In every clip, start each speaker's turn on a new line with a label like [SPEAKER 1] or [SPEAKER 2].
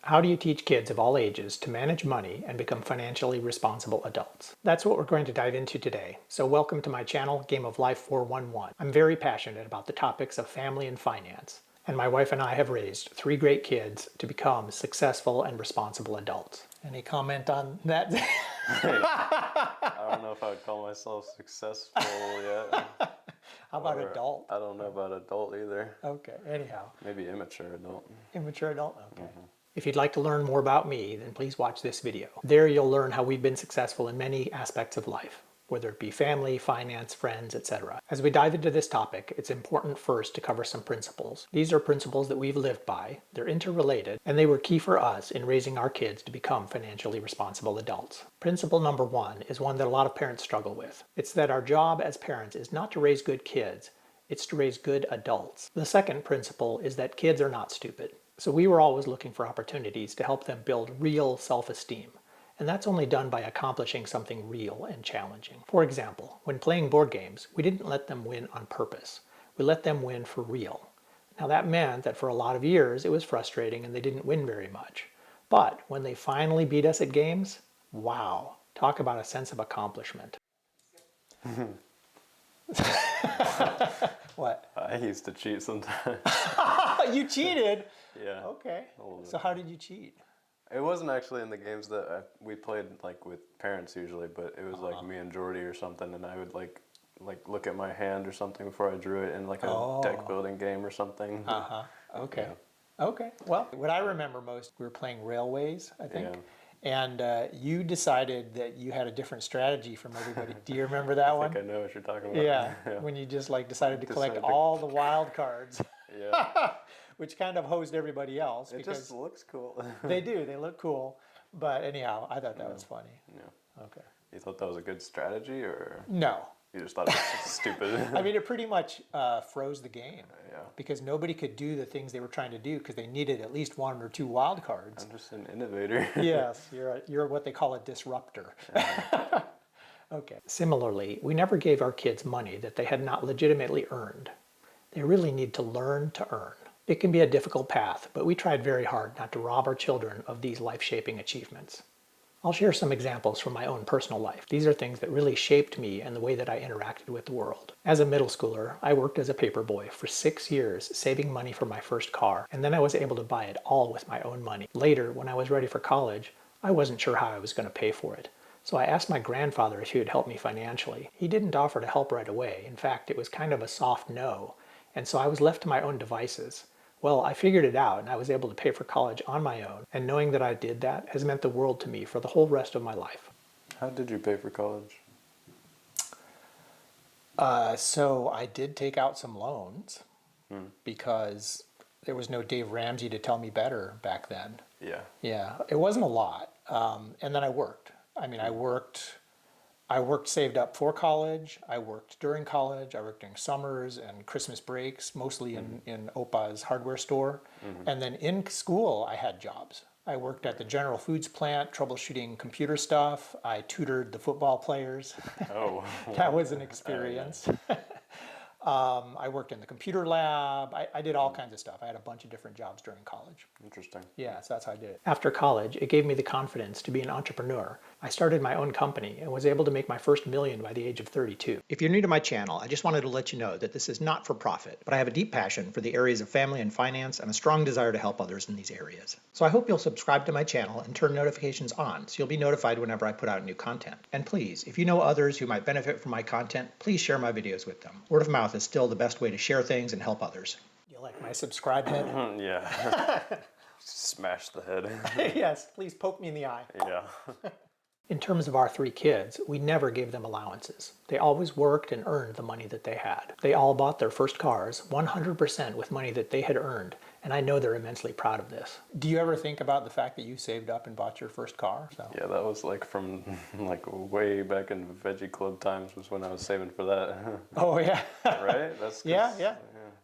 [SPEAKER 1] How do you teach kids of all ages to manage money and become financially responsible adults? That's what we're going to dive into today. So welcome to my channel, Game of Life 411. I'm very passionate about the topics of family and finance, and my wife and I have raised 3 great kids to become successful and responsible adults. Any comment on that?
[SPEAKER 2] I don't know if I would call myself successful yet.
[SPEAKER 1] How about adult?
[SPEAKER 2] I don't know about adult either.
[SPEAKER 1] Okay, anyhow.
[SPEAKER 2] Maybe immature adult.
[SPEAKER 1] Immature adult? Okay. If you'd like to learn more about me, then please watch this video. There you'll learn how we've been successful in many aspects of life, whether it be family, finance, friends, etc. As we dive into this topic, it's important first to cover some principles. These are principles that we've lived by, they're interrelated, and they were key for us in raising our kids to become financially responsible adults. Principle number 1 is one that a lot of parents struggle with. It's that our job as parents is not to raise good kids, it's to raise good adults. The second principle is that kids are not stupid. So we were always looking for opportunities to help them build real self-esteem. And that's only done by accomplishing something real and challenging. For example, when playing board games, we didn't let them win on purpose. We let them win for real. Now that meant that for a lot of years it was frustrating and they didn't win very much. But when they finally beat us at games, wow, talk about a sense of accomplishment. What?
[SPEAKER 2] I used to cheat sometimes.
[SPEAKER 1] You cheated?
[SPEAKER 2] Yeah.
[SPEAKER 1] Okay. So how did you cheat?
[SPEAKER 2] It wasn't actually in the games that we played like with parents usually, but it was like me and Jordy or something, and I would like look at my hand or something before I drew it in like a deck building game or something.
[SPEAKER 1] Okay.
[SPEAKER 2] Yeah.
[SPEAKER 1] Okay. Well, what I remember most, we were playing Railways, I think.
[SPEAKER 2] Yeah.
[SPEAKER 1] And you decided that you had a different strategy from everybody. Do you remember that one?
[SPEAKER 2] I think I know what you're talking about.
[SPEAKER 1] Yeah, when you just like decided to collect
[SPEAKER 2] Decided to-
[SPEAKER 1] all the wild cards.
[SPEAKER 2] Yeah.
[SPEAKER 1] Which kind of hosed everybody else.
[SPEAKER 2] It
[SPEAKER 1] because
[SPEAKER 2] just looks cool.
[SPEAKER 1] they do, they look cool. But anyhow, I thought that was funny.
[SPEAKER 2] Yeah.
[SPEAKER 1] Okay.
[SPEAKER 2] You thought that was a good strategy, or
[SPEAKER 1] No.
[SPEAKER 2] you just thought it was stupid?
[SPEAKER 1] I mean, it pretty much froze the game.
[SPEAKER 2] Yeah.
[SPEAKER 1] Because nobody could do the things they were trying to do because they needed at least 1 or 2 wild cards.
[SPEAKER 2] I'm just an innovator.
[SPEAKER 1] Yes, you're what they call a disruptor. Okay. Similarly, we never gave our kids money that they had not legitimately earned. They really need to learn to earn. It can be a difficult path, but we tried very hard not to rob our children of these life-shaping achievements. I'll share some examples from my own personal life. These are things that really shaped me and the way that I interacted with the world. As a middle schooler, I worked as a paperboy for 6 years, saving money for my first car, and then I was able to buy it all with my own money. Later, when I was ready for college, I wasn't sure how I was going to pay for it. So I asked my grandfather if he would help me financially. He didn't offer to help right away. In fact, it was kind of a soft no, and so I was left to my own devices. Well, I figured it out and I was able to pay for college on my own, and knowing that I did that has meant the world to me for the whole rest of my life.
[SPEAKER 2] How did you pay for college?
[SPEAKER 1] So I did take out some loans because there was no Dave Ramsey to tell me better back then.
[SPEAKER 2] Yeah.
[SPEAKER 1] Yeah, it wasn't a lot. And then I worked. I mean, I worked saved up for college. I worked during college. I worked during summers and Christmas breaks, mostly in Opa's hardware store. And then in school, I had jobs. I worked at the General Foods plant, troubleshooting computer stuff. I tutored the football players.
[SPEAKER 2] Oh.
[SPEAKER 1] That was an experience. I worked in the computer lab. I did all kinds of stuff. I had a bunch of different jobs during college.
[SPEAKER 2] Interesting.
[SPEAKER 1] Yeah, so that's how I did it. After college, it gave me the confidence to be an entrepreneur. I started my own company and was able to make my first $1 million by the age of 32. If you're new to my channel, I just wanted to let you know that this is not for profit, but I have a deep passion for the areas of family and finance and a strong desire to help others in these areas. So I hope you'll subscribe to my channel and turn notifications on so you'll be notified whenever I put out new content. And please, if you know others who might benefit from my content, please share my videos with them. Word of mouth is still the best way to share things and help others. You like my subscribe head?
[SPEAKER 2] Yeah. Smash the head.
[SPEAKER 1] Yes, please poke me in the eye.
[SPEAKER 2] Yeah.
[SPEAKER 1] In terms of our 3 kids, we never gave them allowances. They always worked and earned the money that they had. They all bought their first cars 100% with money that they had earned, and I know they're immensely proud of this. Do you ever think about the fact that you saved up and bought your first car? So.
[SPEAKER 2] Yeah, that was like from like way back in Veggie Club times was when I was saving for that.
[SPEAKER 1] Oh yeah.
[SPEAKER 2] Right? That's
[SPEAKER 1] yeah.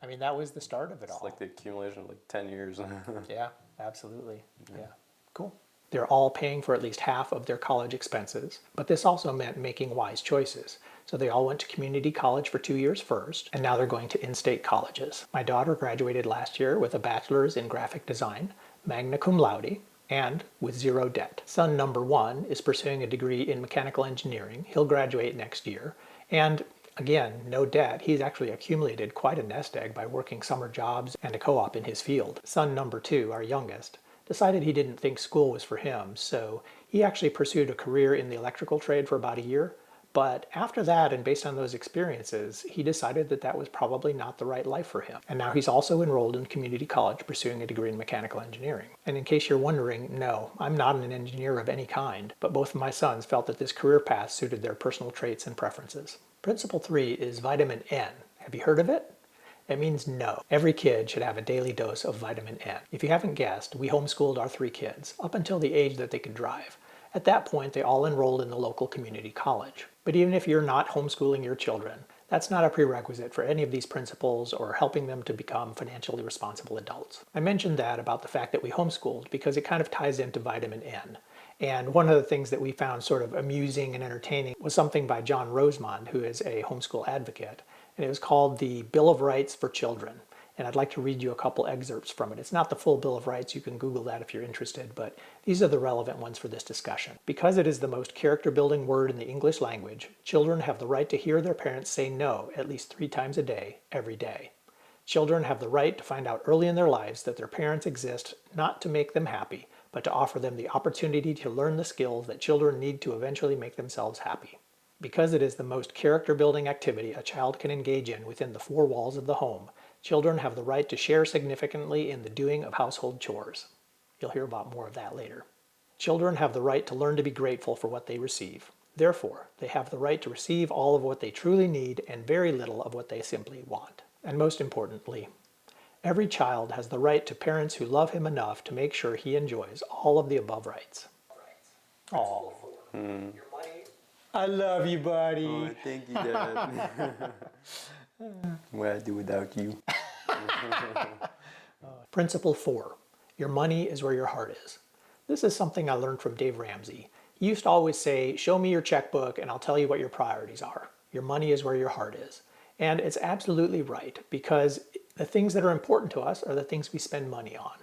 [SPEAKER 1] I mean, that was the start of it all.
[SPEAKER 2] It's like the accumulation of like 10 years.
[SPEAKER 1] Yeah, absolutely. Yeah. Cool. They're all paying for at least half of their college expenses, but this also meant making wise choices. So they all went to community college for 2 years first, and now they're going to in-state colleges. My daughter graduated last year with a bachelor's in graphic design, magna cum laude, and with zero debt. Son number 1 is pursuing a degree in mechanical engineering. He'll graduate next year. And again, no debt. He's actually accumulated quite a nest egg by working summer jobs and a co-op in his field. Son number 2, our youngest, decided he didn't think school was for him, so he actually pursued a career in the electrical trade for about a year. But after that, and based on those experiences, he decided that that was probably not the right life for him. And now he's also enrolled in community college pursuing a degree in mechanical engineering. And in case you're wondering, no, I'm not an engineer of any kind, but both of my sons felt that this career path suited their personal traits and preferences. Principle 3 is vitamin N. Have you heard of it? It means no. Every kid should have a daily dose of vitamin N. If you haven't guessed, we homeschooled our 3 kids up until the age that they could drive. At that point, they all enrolled in the local community college. But even if you're not homeschooling your children, that's not a prerequisite for any of these principles or helping them to become financially responsible adults. I mentioned that about the fact that we homeschooled because it kind of ties into vitamin N. And one of the things that we found sort of amusing and entertaining was something by John Rosemond, who is a homeschool advocate, and it was called the Bill of Rights for Children. And I'd like to read you a couple excerpts from it. It's not the full Bill of Rights, you can Google that if you're interested, but these are the relevant ones for this discussion. Because it is the most character-building word in the English language, children have the right to hear their parents say no at least 3 times a day, every day. Children have the right to find out early in their lives that their parents exist not to make them happy, but to offer them the opportunity to learn the skills that children need to eventually make themselves happy. Because it is the most character-building activity a child can engage in within the 4 walls of the home, children have the right to share significantly in the doing of household chores. You'll hear about more of that later. Children have the right to learn to be grateful for what they receive. Therefore, they have the right to receive all of what they truly need and very little of what they simply want. And most importantly, every child has the right to parents who love him enough to make sure he enjoys all of the above rights. Oh, I love you, buddy.
[SPEAKER 2] Oh, thank you, Dad. What I'd do without you.
[SPEAKER 1] Principle 4, your money is where your heart is. This is something I learned from Dave Ramsey. He used to always say, show me your checkbook and I'll tell you what your priorities are. Your money is where your heart is. And it's absolutely right, because the things that are important to us are the things we spend money on.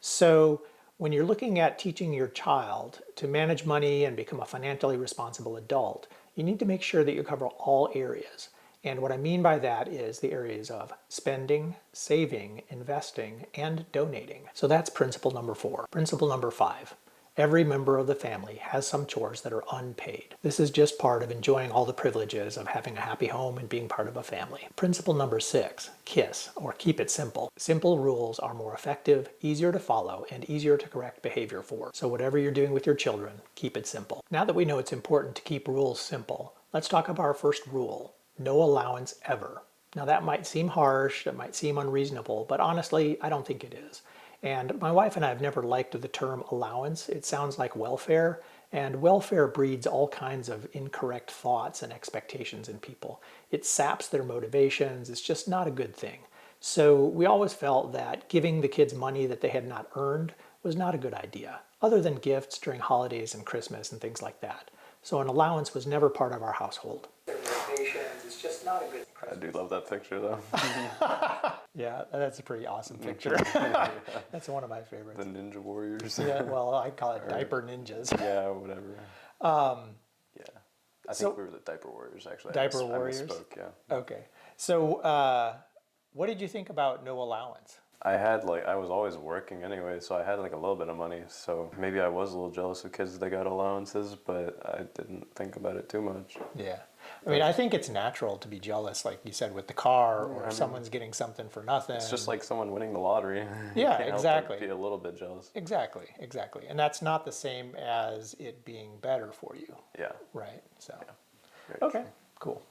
[SPEAKER 1] So when you're looking at teaching your child to manage money and become a financially responsible adult, you need to make sure that you cover all areas. And what I mean by that is the areas of spending, saving, investing, and donating. So that's principle number 4. Principle number 5. Every member of the family has some chores that are unpaid. This is just part of enjoying all the privileges of having a happy home and being part of a family. Principle number 6, KISS, or keep it simple. Simple rules are more effective, easier to follow, and easier to correct behavior for. So whatever you're doing with your children, keep it simple. Now that we know it's important to keep rules simple, let's talk about our first rule. No allowance ever. Now that might seem harsh, that might seem unreasonable, but honestly, I don't think it is. And my wife and I have never liked the term allowance. It sounds like welfare, and welfare breeds all kinds of incorrect thoughts and expectations in people. It saps their motivations. It's just not a good thing. So we always felt that giving the kids money that they had not earned was not a good idea, other than gifts during holidays and Christmas and things like that. So an allowance was never part of our household. It's just not a good
[SPEAKER 2] I do love that picture, though.
[SPEAKER 1] Yeah, that's a pretty awesome picture. That's one of my favorites.
[SPEAKER 2] The Ninja Warriors.
[SPEAKER 1] Yeah, well, I call it diaper ninjas.
[SPEAKER 2] Yeah, whatever. Yeah. I think we were the Diaper Warriors, actually.
[SPEAKER 1] Diaper Warriors?
[SPEAKER 2] I misspoke, yeah.
[SPEAKER 1] Okay. So what did you think about no allowance?
[SPEAKER 2] I was always working anyway, so I had like a little bit of money. So maybe I was a little jealous of kids that got allowances, but I didn't think about it too much.
[SPEAKER 1] Yeah. I mean, I think it's natural to be jealous, like you said, with the car, or someone's getting something for nothing.
[SPEAKER 2] It's just like someone winning the lottery.
[SPEAKER 1] Yeah,
[SPEAKER 2] Can't
[SPEAKER 1] exactly.
[SPEAKER 2] help but be a little bit jealous.
[SPEAKER 1] Exactly. And that's not the same as it being better for you.
[SPEAKER 2] Yeah.
[SPEAKER 1] Right. So.
[SPEAKER 2] Yeah.
[SPEAKER 1] Okay. Cool.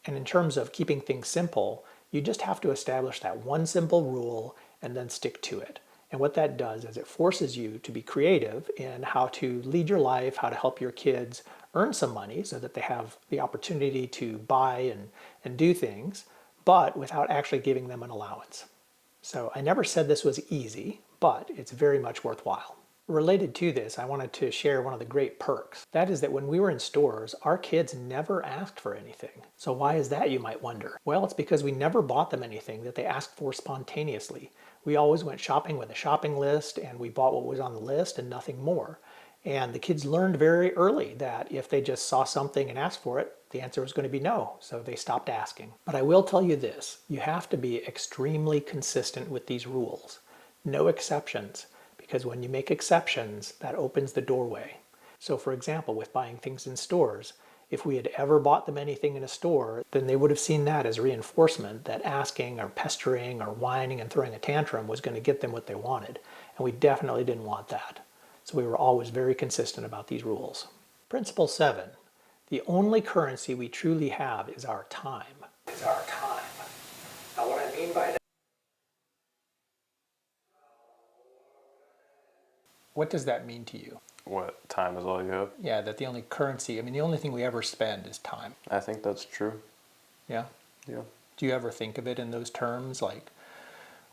[SPEAKER 1] And in terms of keeping things simple, you just have to establish that one simple rule and then stick to it. And what that does is it forces you to be creative in how to lead your life, how to help your kids earn some money so that they have the opportunity to buy and do things, but without actually giving them an allowance. So I never said this was easy, but it's very much worthwhile. Related to this, I wanted to share one of the great perks. That is that when we were in stores, our kids never asked for anything. So why is that, you might wonder? Well, it's because we never bought them anything that they asked for spontaneously. We always went shopping with a shopping list and we bought what was on the list and nothing more. And the kids learned very early that if they just saw something and asked for it, the answer was going to be no. So they stopped asking. But I will tell you this, you have to be extremely consistent with these rules. No exceptions, because when you make exceptions, that opens the doorway. So for example, with buying things in stores, if we had ever bought them anything in a store, then they would have seen that as reinforcement that asking or pestering or whining and throwing a tantrum was going to get them what they wanted. And we definitely didn't want that. So we were always very consistent about these rules. Principle 7, the only currency we truly have is our time. Now what I mean by that, what does that mean to you?
[SPEAKER 2] What, time is all you have?
[SPEAKER 1] Yeah, that the only currency, I mean, the only thing we ever spend is time.
[SPEAKER 2] I think that's true.
[SPEAKER 1] Yeah?
[SPEAKER 2] Yeah.
[SPEAKER 1] Do you ever think of it in those terms? Like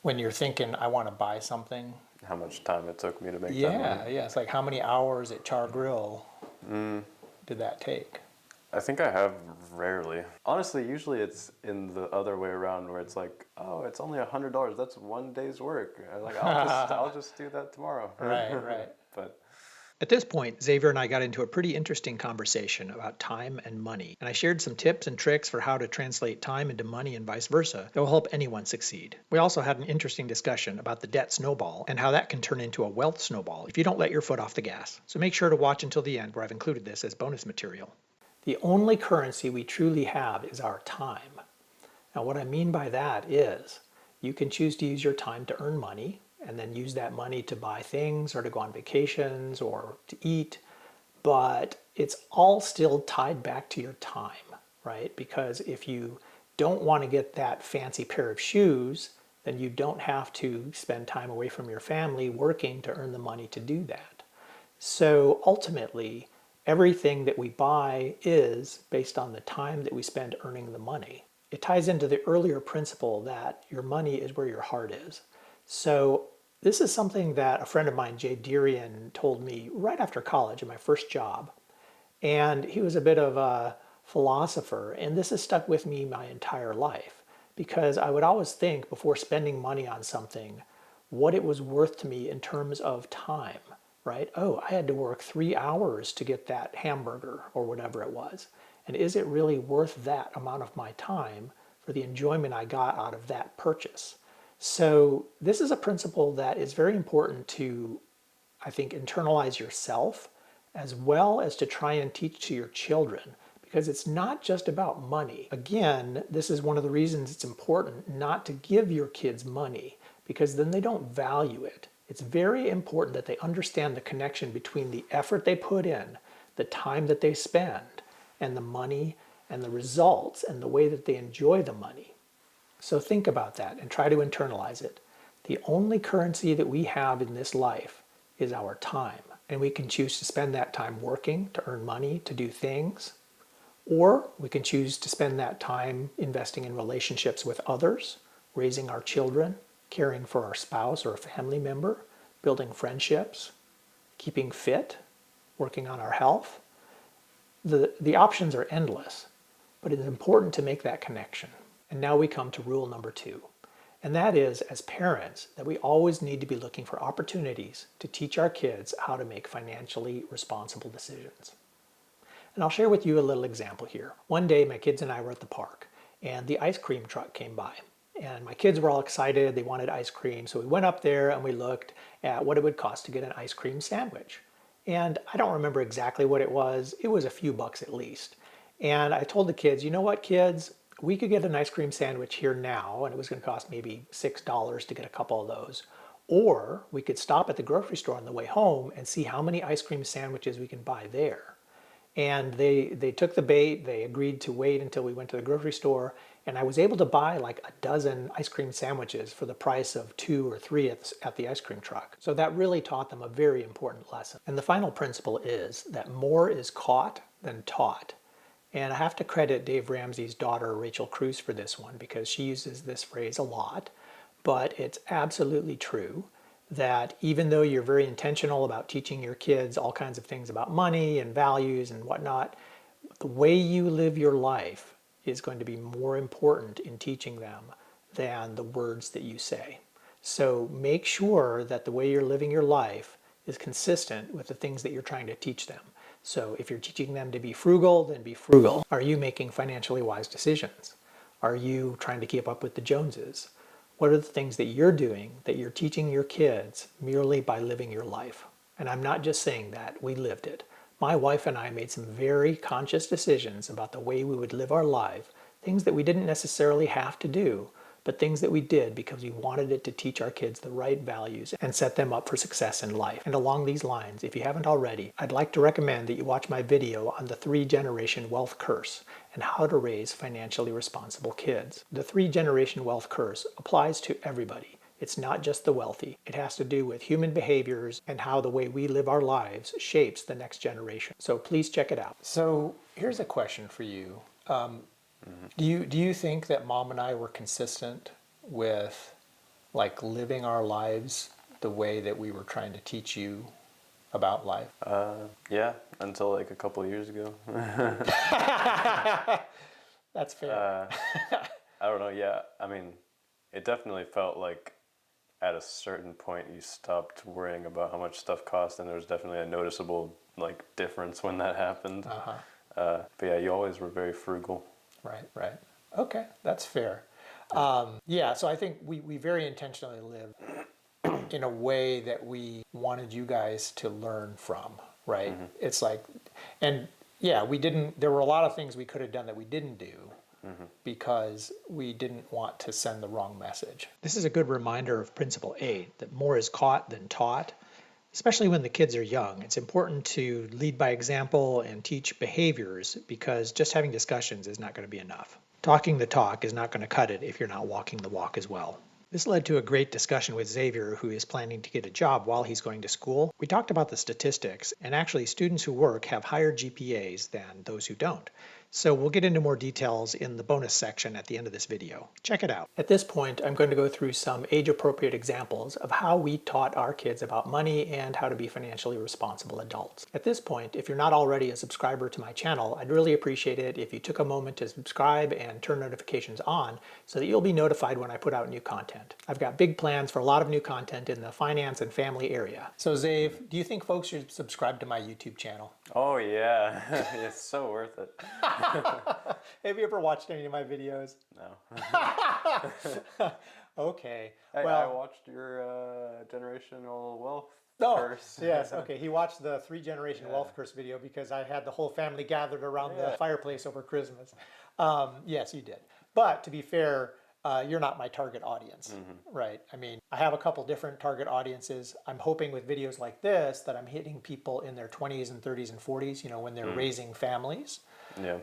[SPEAKER 1] when you're thinking, I want to buy something?
[SPEAKER 2] How much time it took me to make that
[SPEAKER 1] Yeah,
[SPEAKER 2] money.
[SPEAKER 1] yeah. It's like how many hours at Char Grill did that take?
[SPEAKER 2] I think I have rarely. Honestly, usually it's in the other way around where it's like, oh, it's only $100. That's one day's work. I'm like, I'll just do that tomorrow.
[SPEAKER 1] Right.
[SPEAKER 2] But
[SPEAKER 1] At this point, Xavier and I got into a pretty interesting conversation about time and money, and I shared some tips and tricks for how to translate time into money and vice versa that will help anyone succeed. We also had an interesting discussion about the debt snowball and how that can turn into a wealth snowball if you don't let your foot off the gas. So make sure to watch until the end where I've included this as bonus material. The only currency we truly have is our time. Now what I mean by that is you can choose to use your time to earn money and then use that money to buy things or to go on vacations or to eat, but it's all still tied back to your time, right? Because if you don't want to get that fancy pair of shoes, then you don't have to spend time away from your family working to earn the money to do that. So ultimately, everything that we buy is based on the time that we spend earning the money. It ties into the earlier principle that your money is where your heart is. So this is something that a friend of mine, Jay Derian, told me right after college in my first job. And he was a bit of a philosopher, and this has stuck with me my entire life because I would always think before spending money on something what it was worth to me in terms of time, right? Oh, I had to work 3 hours to get that hamburger or whatever it was. And is it really worth that amount of my time for the enjoyment I got out of that purchase? So this is a principle that is very important to, I think, internalize yourself as well as to try and teach to your children because it's not just about money. Again, this is one of the reasons it's important not to give your kids money because then they don't value it. It's very important that they understand the connection between the effort they put in, the time that they spend, and the money and the results and the way that they enjoy the money. So think about that and try to internalize it. The only currency that we have in this life is our time. And we can choose to spend that time working to earn money, to do things. Or we can choose to spend that time investing in relationships with others, raising our children, caring for our spouse or a family member, building friendships, keeping fit, working on our health. The options are endless, but it's important to make that connection. And now we come to rule number 2. And that is, as parents, that we always need to be looking for opportunities to teach our kids how to make financially responsible decisions. And I'll share with you a little example here. One day, my kids and I were at the park, and the ice cream truck came by. And my kids were all excited, they wanted ice cream, so we went up there and we looked at what it would cost to get an ice cream sandwich. And I don't remember exactly what it was a few bucks at least. And I told the kids, you know what, kids? We could get an ice cream sandwich here now, and it was going to cost maybe $6 to get a couple of those. Or we could stop at the grocery store on the way home and see how many ice cream sandwiches we can buy there. And they took the bait, they agreed to wait until we went to the grocery store, and I was able to buy like a dozen ice cream sandwiches for the price of 2 or 3 at the ice cream truck. So that really taught them a very important lesson. And the final principle is that more is caught than taught. And I have to credit Dave Ramsey's daughter, Rachel Cruz, for this one because she uses this phrase a lot. But it's absolutely true that even though you're very intentional about teaching your kids all kinds of things about money and values and whatnot, the way you live your life is going to be more important in teaching them than the words that you say. So make sure that the way you're living your life is consistent with the things that you're trying to teach them. So if you're teaching them to be frugal, then be frugal. Are you making financially wise decisions? Are you trying to keep up with the Joneses? What are the things that you're doing that you're teaching your kids merely by living your life? And I'm not just saying that, we lived it. My wife and I made some very conscious decisions about the way we would live our life, things that we didn't necessarily have to do, but things that we did because we wanted it to teach our kids the right values and set them up for success in life. And along these lines, if you haven't already, I'd like to recommend that you watch my video on the 3-generation wealth curse and how to raise financially responsible kids. The 3-generation wealth curse applies to everybody. It's not just the wealthy. It has to do with human behaviors and how the way we live our lives shapes the next generation. So please check it out. So here's a question for you. Do you think that Mom and I were consistent with like living our lives the way that we were trying to teach you about life?
[SPEAKER 2] Yeah, until like a couple of years ago.
[SPEAKER 1] That's fair.
[SPEAKER 2] I don't know. Yeah, I mean, it definitely felt like at a certain point you stopped worrying about how much stuff cost, and there was definitely a noticeable like difference when that happened. But yeah, you always were very frugal.
[SPEAKER 1] Right. Okay, that's fair. Yeah, so I think we very intentionally lived in a way that we wanted you guys to learn from, right? It's like, and yeah, there were a lot of things we could have done that we didn't do because we didn't want to send the wrong message. This is a good reminder of Principle 8, that more is caught than taught. Especially when the kids are young, it's important to lead by example and teach behaviors, because just having discussions is not going to be enough. Talking the talk is not going to cut it if you're not walking the walk as well. This led to a great discussion with Xavier, who is planning to get a job while he's going to school. We talked about the statistics, and actually students who work have higher GPAs than those who don't. So we'll get into more details in the bonus section at the end of this video. Check it out. At this point, I'm going to go through some age-appropriate examples of how we taught our kids about money and how to be financially responsible adults. At this point, if you're not already a subscriber to my channel, I'd really appreciate it if you took a moment to subscribe and turn notifications on so that you'll be notified when I put out new content. I've got big plans for a lot of new content in the finance and family area. So Zave, do you think folks should subscribe to my YouTube channel?
[SPEAKER 2] Oh yeah, it's so worth it.
[SPEAKER 1] Have you ever watched any of my videos?
[SPEAKER 2] No.
[SPEAKER 1] Okay.
[SPEAKER 2] Hey,
[SPEAKER 1] well,
[SPEAKER 2] I watched your generational wealth
[SPEAKER 1] oh,
[SPEAKER 2] curse.
[SPEAKER 1] yes, okay. He watched the 3-generation wealth curse video because I had the whole family gathered around the fireplace over Christmas. Yes, you did. But to be fair, you're not my target audience, right? I mean, I have a couple different target audiences. I'm hoping with videos like this that I'm hitting people in their 20s and 30s and 40s, you know, when they're raising families.
[SPEAKER 2] Yeah.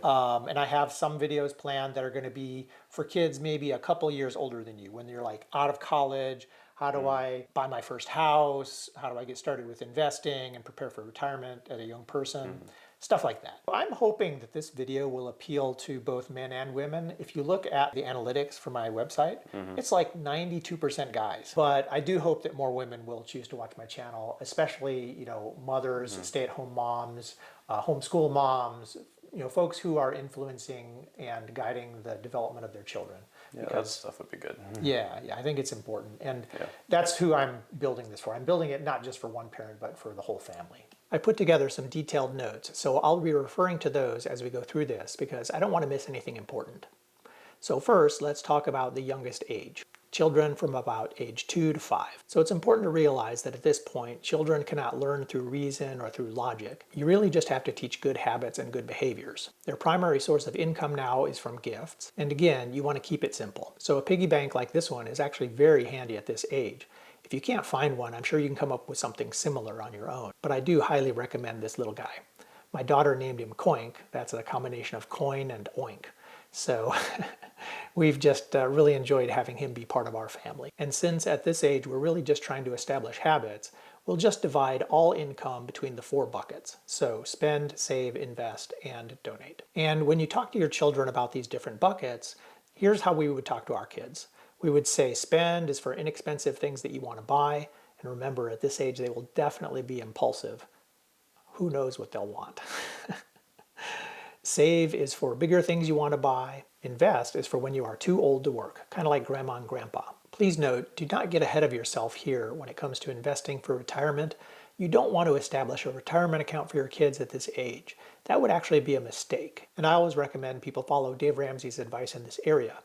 [SPEAKER 1] And I have some videos planned that are going to be for kids maybe a couple years older than you, when you're like out of college. How do I buy my first house? How do I get started with investing and prepare for retirement as a young person? Stuff like that. I'm hoping that this video will appeal to both men and women. If you look at the analytics for my website, it's like 92% guys. But I do hope that more women will choose to watch my channel, especially, you know, mothers, stay-at-home moms, homeschool moms, you know, folks who are influencing and guiding the development of their children.
[SPEAKER 2] Yeah, that stuff would be good.
[SPEAKER 1] Yeah, I think it's important. And that's who I'm building this for. I'm building it not just for one parent, but for the whole family. I put together some detailed notes, so I'll be referring to those as we go through this because I don't want to miss anything important. So first, let's talk about the youngest age. Children from about age 2 to 5. So it's important to realize that at this point, children cannot learn through reason or through logic. You really just have to teach good habits and good behaviors. Their primary source of income now is from gifts. And again, you want to keep it simple. So a piggy bank like this one is actually very handy at this age. If you can't find one, I'm sure you can come up with something similar on your own. But I do highly recommend this little guy. My daughter named him Coink. That's a combination of coin and oink. So we've just really enjoyed having him be part of our family. And since at this age we're really just trying to establish habits, we'll just divide all income between the 4 buckets. So spend, save, invest, and donate. And when you talk to your children about these different buckets, here's how we would talk to our kids. We would say spend is for inexpensive things that you want to buy. And remember, at this age they will definitely be impulsive. Who knows what they'll want? Save is for bigger things you want to buy. Invest is for when you are too old to work, kind of like grandma and grandpa. Please note, do not get ahead of yourself here when it comes to investing for retirement. You don't want to establish a retirement account for your kids at this age. That would actually be a mistake. And I always recommend people follow Dave Ramsey's advice in this area.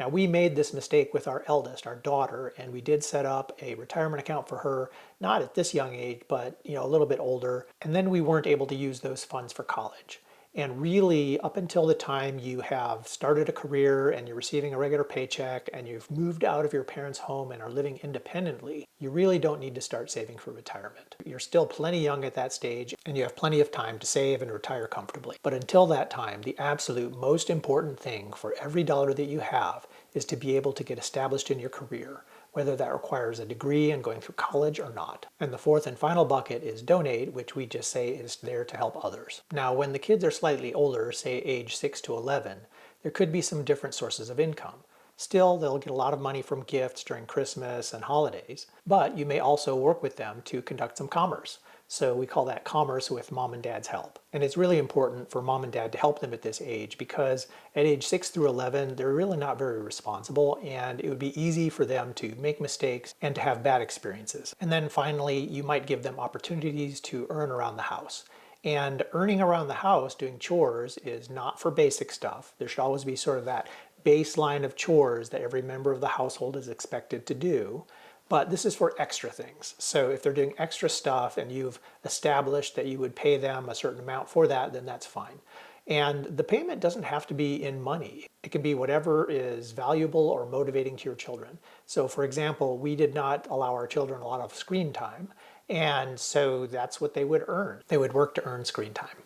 [SPEAKER 1] Now, we made this mistake with our eldest, our daughter, and we did set up a retirement account for her, not at this young age, but a little bit older. And then we weren't able to use those funds for college. And really, up until the time you have started a career and you're receiving a regular paycheck and you've moved out of your parents' home and are living independently, you really don't need to start saving for retirement. You're still plenty young at that stage and you have plenty of time to save and retire comfortably. But until that time, the absolute most important thing for every dollar that you have is to be able to get established in your career, whether that requires a degree and going through college or not. And the fourth and final bucket is donate, which we just say is there to help others. Now, when the kids are slightly older, say age 6 to 11, there could be some different sources of income. Still, they'll get a lot of money from gifts during Christmas and holidays, but you may also work with them to conduct some commerce. So we call that commerce with mom and dad's help. And it's really important for mom and dad to help them at this age because at age 6 through 11, they're really not very responsible and it would be easy for them to make mistakes and to have bad experiences. And then finally, you might give them opportunities to earn around the house. And earning around the house doing chores is not for basic stuff. There should always be sort of that baseline of chores that every member of the household is expected to do. But this is for extra things. So if they're doing extra stuff and you've established that you would pay them a certain amount for that, then that's fine. And the payment doesn't have to be in money. It can be whatever is valuable or motivating to your children. So for example, we did not allow our children a lot of screen time. And so that's what they would earn. They would work to earn screen time.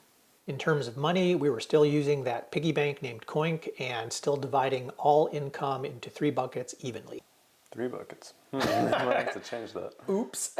[SPEAKER 1] In terms of money, we were still using that piggy bank named Coink and still dividing all income into 3 buckets evenly.
[SPEAKER 2] 3 buckets. I might have to change that.
[SPEAKER 1] Oops.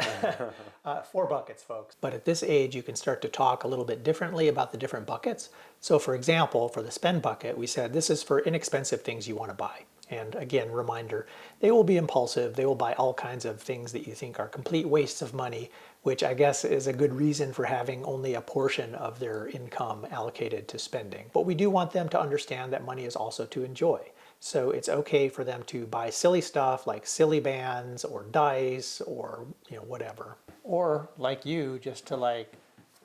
[SPEAKER 1] 4 buckets, folks. But at this age, you can start to talk a little bit differently about the different buckets. So for example, for the spend bucket, we said this is for inexpensive things you want to buy. And again, reminder, they will be impulsive. They will buy all kinds of things that you think are complete wastes of money, which I guess is a good reason for having only a portion of their income allocated to spending. But we do want them to understand that money is also to enjoy. So it's okay for them to buy silly stuff like silly bands or dice or whatever. Or like you, just to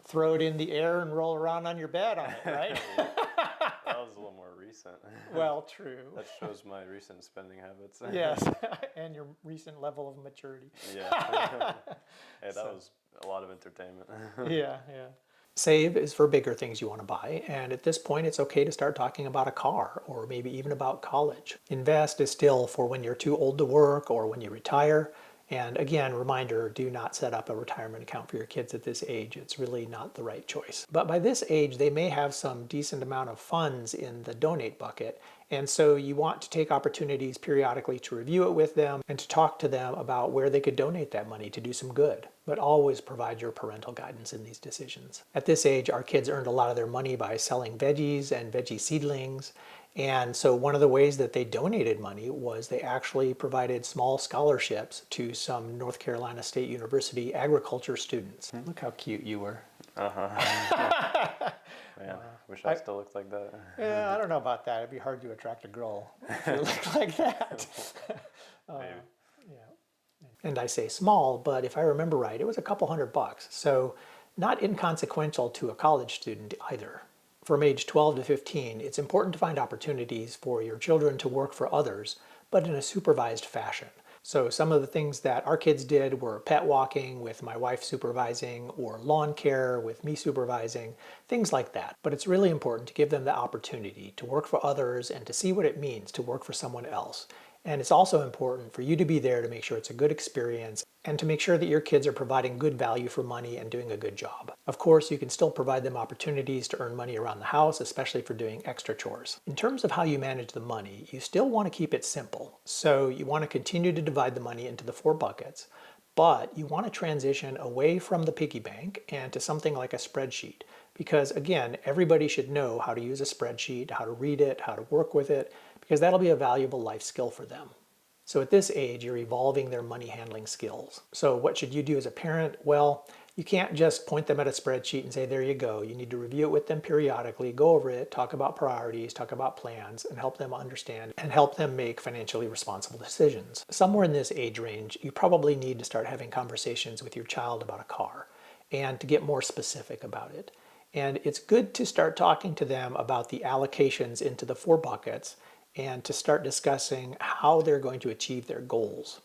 [SPEAKER 1] throw it in the air and roll around on your bed on it, right?
[SPEAKER 2] That was a little more recent.
[SPEAKER 1] Well, true.
[SPEAKER 2] That shows my recent spending habits.
[SPEAKER 1] Yes, and your recent level of maturity.
[SPEAKER 2] Yeah. Hey, that was a lot of entertainment.
[SPEAKER 1] Yeah. Save is for bigger things you want to buy, and at this point it's okay to start talking about a car or maybe even about college. Invest is still for when you're too old to work or when you retire. And again, reminder, do not set up a retirement account for your kids at this age. It's really not the right choice. But by this age, they may have some decent amount of funds in the donate bucket. And so you want to take opportunities periodically to review it with them and to talk to them about where they could donate that money to do some good. But always provide your parental guidance in these decisions. At this age, our kids earned a lot of their money by selling veggies and veggie seedlings. And so one of the ways that they donated money was they actually provided small scholarships to some North Carolina State University agriculture students. Look how cute you were.
[SPEAKER 2] Uh-huh. Man, wish I still looked like that.
[SPEAKER 1] Yeah, I don't know about that. It'd be hard to attract a girl if you looked like that.
[SPEAKER 2] Maybe.
[SPEAKER 1] Yeah. And I say small, but if I remember right, it was a couple $100. So not inconsequential to a college student either. From age 12 to 15, it's important to find opportunities for your children to work for others, but in a supervised fashion. So some of the things that our kids did were pet walking with my wife supervising, or lawn care with me supervising, things like that. But it's really important to give them the opportunity to work for others and to see what it means to work for someone else. And it's also important for you to be there to make sure it's a good experience and to make sure that your kids are providing good value for money and doing a good job. Of course, you can still provide them opportunities to earn money around the house, especially for doing extra chores. In terms of how you manage the money, you still want to keep it simple. So you want to continue to divide the money into the 4 buckets, but you want to transition away from the piggy bank and to something like a spreadsheet. Because again, everybody should know how to use a spreadsheet, how to read it, how to work with it, because that'll be a valuable life skill for them. So at this age, you're evolving their money handling skills. So what should you do as a parent? Well, You can't just point them at a spreadsheet and say, there you go. You need to review it with them periodically, go over it, talk about priorities, talk about plans, and help them understand and help them make financially responsible decisions. Somewhere in this age range, you probably need to start having conversations with your child about a car and to get more specific about it. And it's good to start talking to them about the allocations into the 4 buckets and to start discussing how they're going to achieve their goals.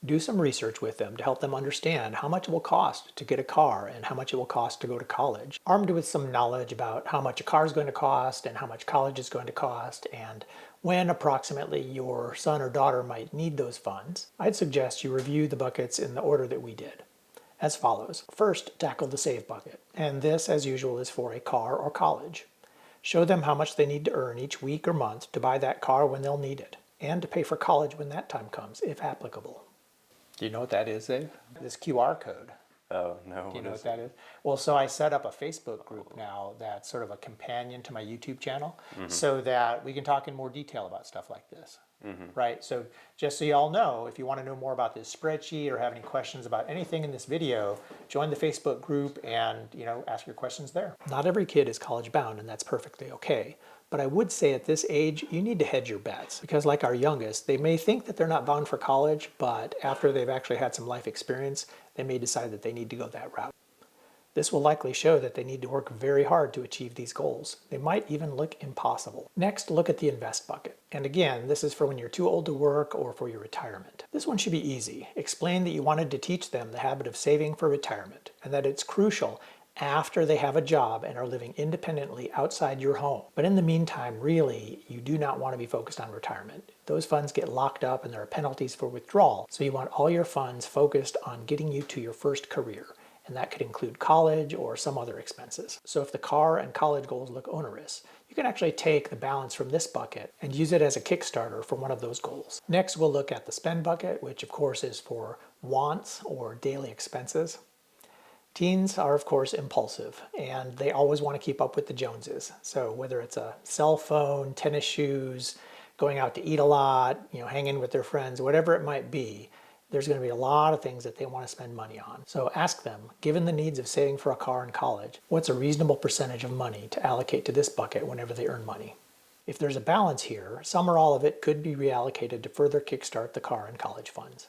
[SPEAKER 1] Do some research with them to help them understand how much it will cost to get a car and how much it will cost to go to college. Armed with some knowledge about how much a car is going to cost and how much college is going to cost and when approximately your son or daughter might need those funds, I'd suggest you review the buckets in the order that we did. As follows. First, tackle the save bucket. And this, as usual, is for a car or college. Show them how much they need to earn each week or month to buy that car when they'll need it, and to pay for college when that time comes, if applicable. Do you know what that is, Dave? This QR code.
[SPEAKER 2] Oh, no.
[SPEAKER 1] Do you know what that is? Well, so I set up a Facebook group now that's sort of a companion to my YouTube channel so that we can talk in more detail about stuff like this. Right? So just so you all know, if you want to know more about this spreadsheet or have any questions about anything in this video, join the Facebook group and, ask your questions there. Not every kid is college bound, and that's perfectly okay. But I would say at this age, you need to hedge your bets because like our youngest, they may think that they're not bound for college, but after they've actually had some life experience, they may decide that they need to go that route. This will likely show that they need to work very hard to achieve these goals. They might even look impossible. Next, look at the invest bucket. And again, this is for when you're too old to work or for your retirement. This one should be easy. Explain that you wanted to teach them the habit of saving for retirement and that it's crucial after they have a job and are living independently outside your home. But in the meantime, really, you do not want to be focused on retirement. Those funds get locked up and there are penalties for withdrawal. So you want all your funds focused on getting you to your first career. And that could include college or some other expenses. So if the car and college goals look onerous, you can actually take the balance from this bucket and use it as a Kickstarter for one of those goals. Next, we'll look at the spend bucket, which of course is for wants or daily expenses. Teens are, of course, impulsive, and they always want to keep up with the Joneses. So whether it's a cell phone, tennis shoes, going out to eat a lot, hanging with their friends, whatever it might be, there's going to be a lot of things that they want to spend money on. So ask them, given the needs of saving for a car in college, what's a reasonable percentage of money to allocate to this bucket whenever they earn money? If there's a balance here, some or all of it could be reallocated to further kickstart the car and college funds.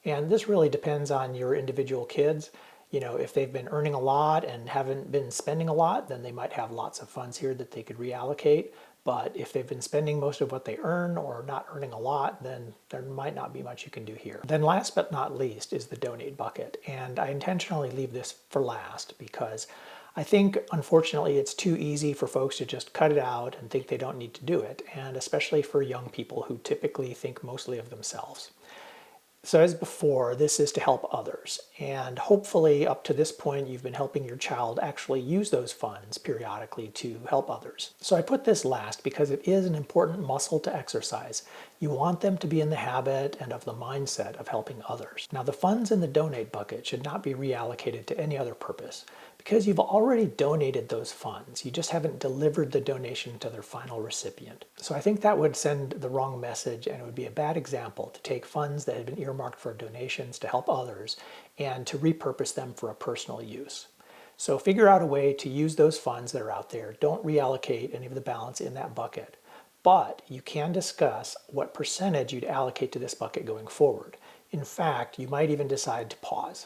[SPEAKER 1] And this really depends on your individual kids. If they've been earning a lot and haven't been spending a lot, then they might have lots of funds here that they could reallocate. But if they've been spending most of what they earn or not earning a lot, then there might not be much you can do here. Then last but not least is the donate bucket. And I intentionally leave this for last because I think, unfortunately, it's too easy for folks to just cut it out and think they don't need to do it, and especially for young people who typically think mostly of themselves. So as before, this is to help others, and hopefully up to this point you've been helping your child actually use those funds periodically to help others. So I put this last because it is an important muscle to exercise. You want them to be in the habit and of the mindset of helping others. Now the funds in the donate bucket should not be reallocated to any other purpose because you've already donated those funds. You just haven't delivered the donation to their final recipient. So I think that would send the wrong message, and it would be a bad example to take funds that had been earmarked for donations to help others and to repurpose them for a personal use. So figure out a way to use those funds that are out there. Don't reallocate any of the balance in that bucket. But you can discuss what percentage you'd allocate to this bucket going forward. In fact, you might even decide to pause.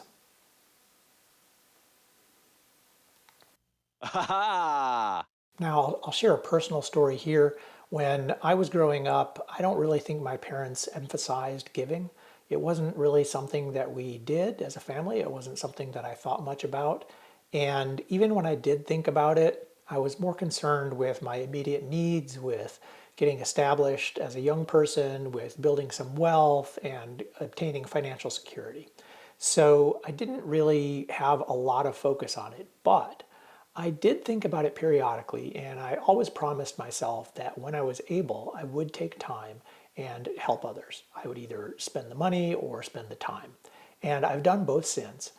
[SPEAKER 1] Now, I'll share a personal story here. When I was growing up, I don't really think my parents emphasized giving. It wasn't really something that we did as a family. It wasn't something that I thought much about. And even when I did think about it, I was more concerned with my immediate needs, with getting established as a young person, with building some wealth and obtaining financial security. So I didn't really have a lot of focus on it, but I did think about it periodically, and I always promised myself that when I was able, I would take time and help others. I would either spend the money or spend the time. And I've done both since.